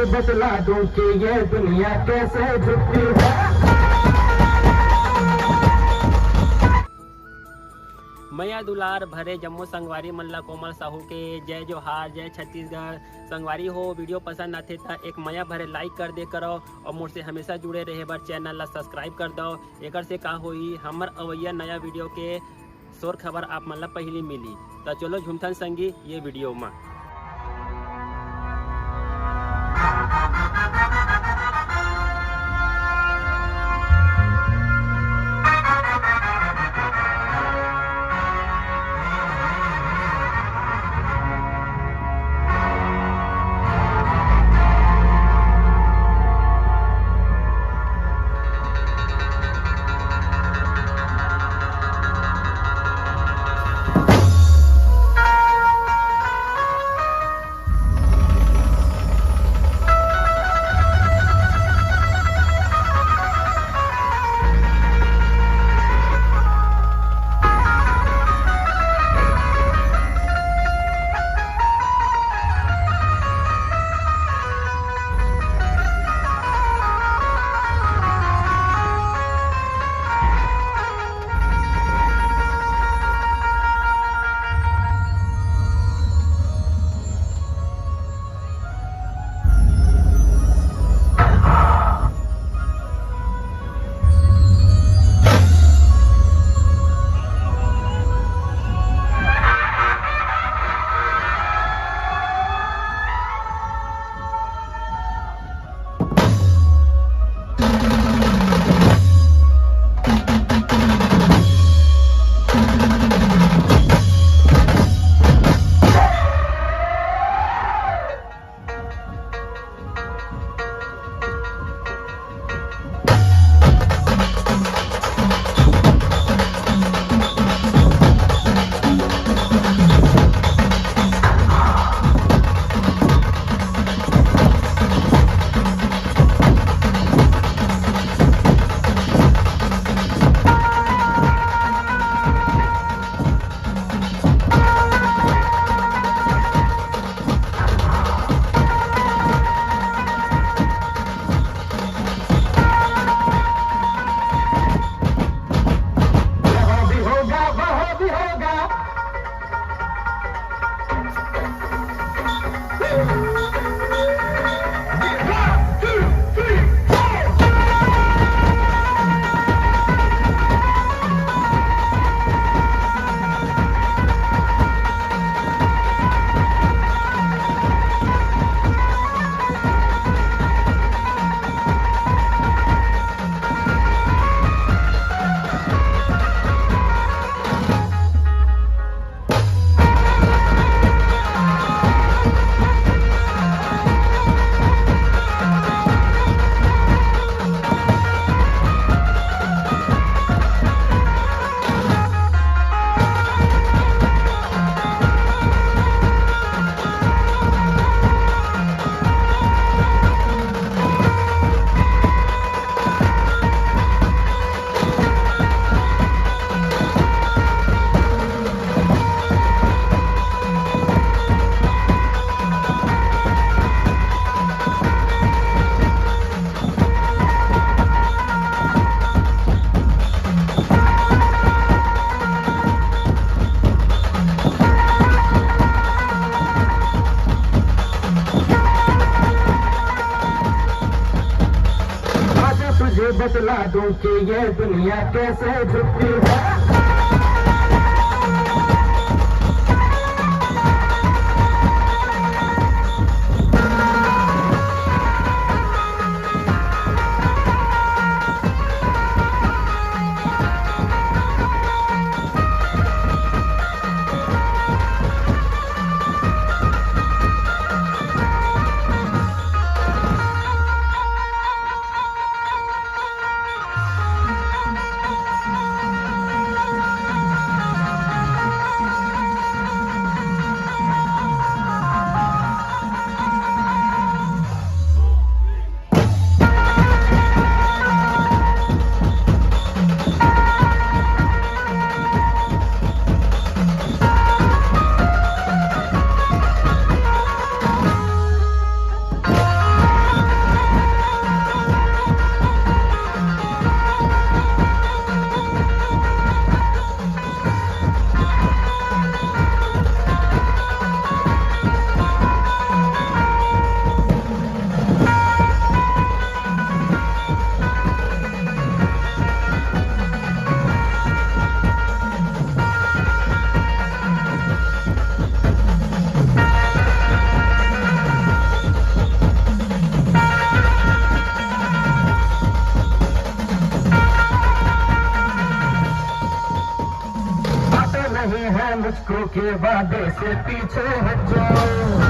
तुझे बतला दूं कि ये दुनिया कैसे झुकती है। मैया दुलार भरे जम्मू संगवारी मल्ला कोमल साहू के जय जोहार, जय छत्तीसगढ़। संगवारी हो वीडियो पसंद आते तो एक मैया भरे लाइक कर दे करो और मुझसे हमेशा जुड़े रहे बर चैनल ला सब्सक्राइब कर दो। एक से का होई हमर अवैया नया वीडियो के शोर खबर आप मन ला पहली मिली। तो चलो झुमथन संगी ये वीडियो में। तुझे बतला दूं कि ये दुनिया कैसे झुकती है। दशकों के वादे से पीछे हट जाओ।